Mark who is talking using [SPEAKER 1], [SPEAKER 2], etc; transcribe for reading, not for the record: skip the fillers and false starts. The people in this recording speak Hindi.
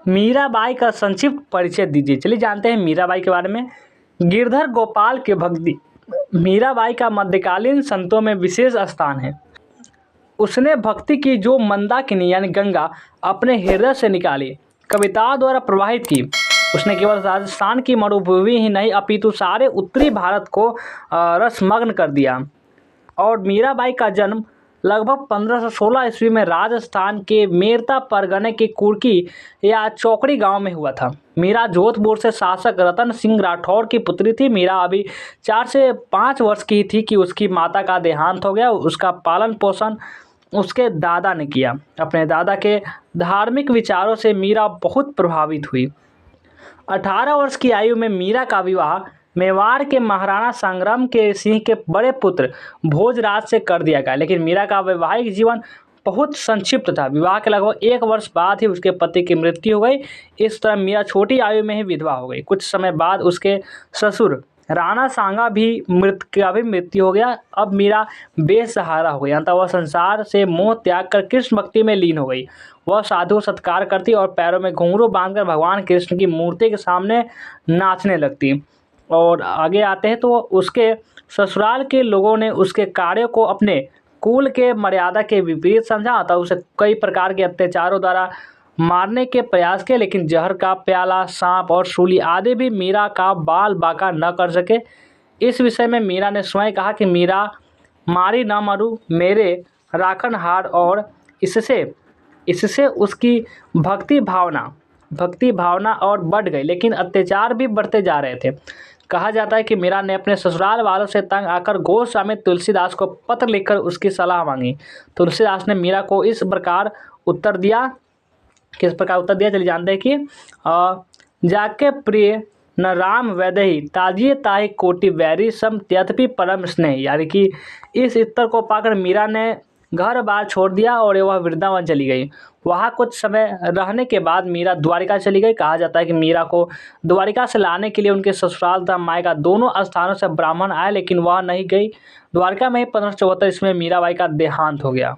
[SPEAKER 1] मीराबाई का संक्षिप्त परिचय दीजिए। चलिए जानते हैं मीराबाई के बारे में। गिरधर गोपाल के भक्ति मीराबाई का मध्यकालीन संतों में विशेष स्थान है। उसने भक्ति की जो मंदाकिनी यानी गंगा अपने हृदय से निकाली, कविताओं द्वारा प्रवाहित की। उसने केवल राजस्थान की मरुभूमि ही नहीं अपितु सारे उत्तरी भारत को रसमग्न कर दिया। और मीराबाई का जन्म लगभग 1516 ईस्वी में राजस्थान के मेरता परगने के कुर्की या चौकड़ी गांव में हुआ था। मीरा जोधपुर से शासक रतन सिंह राठौर की पुत्री थी। मीरा अभी 4 से 5 वर्ष की थी कि उसकी माता का देहांत हो गया। उसका पालन पोषण उसके दादा ने किया। अपने दादा के धार्मिक विचारों से मीरा बहुत प्रभावित हुई। 18 वर्ष की आयु में मीरा का विवाह मेवाड़ के महाराणा संग्राम के सिंह के बड़े पुत्र भोजराज से कर दिया गया। लेकिन मीरा का वैवाहिक जीवन बहुत संक्षिप्त था। विवाह के लगभग 1 वर्ष बाद ही उसके पति की मृत्यु हो गई। इस तरह मीरा छोटी आयु में ही विधवा हो गई। कुछ समय बाद उसके ससुर राणा सांगा का भी मृत्यु हो गया। अब मीरा बेसहारा हो गई। अंततः वह संसार से मोह त्याग कर कृष्ण भक्ति में लीन हो गई। वह साधु सत्कार करती और पैरों में घुंघरू बांधकर भगवान कृष्ण की मूर्ति के सामने नाचने लगती। और आगे आते हैं तो उसके ससुराल के लोगों ने उसके कार्यों को अपने कुल के मर्यादा के विपरीत समझा। तो उसे कई प्रकार के अत्याचारों द्वारा मारने के प्रयास किए, लेकिन जहर का प्याला, सांप और सूली आदि भी मीरा का बाल बाका न कर सके। इस विषय में मीरा ने स्वयं कहा कि मीरा मारी न मरूं मेरे राखनहार। और इससे उसकी भक्ति भावना और बढ़ गई, लेकिन अत्याचार भी बढ़ते जा रहे थे। कहा जाता है कि मीरा ने अपने ससुराल वालों से तंग आकर गोस्वामी तुलसीदास को पत्र लिखकर उसकी सलाह मांगी। तुलसीदास ने मीरा को इस प्रकार उत्तर दिया। किस प्रकार उत्तर दिया चलिए जानते हैं कि जाके प्रिय न राम वैदेही ताजिए ताहि कोटि वैरी सम त्यथपि परम स्नेह। यानी कि इस उत्तर को पाकर मीरा ने घर बार छोड़ दिया और वह वृंदावन चली गई। वहाँ कुछ समय रहने के बाद मीरा द्वारिका चली गई। कहा जाता है कि मीरा को द्वारिका से लाने के लिए उनके ससुराल तथा मायका दोनों स्थानों से ब्राह्मण आए, लेकिन वह नहीं गई। द्वारिका में ही 1574 ईस्वी में मीराबाई का देहांत हो गया।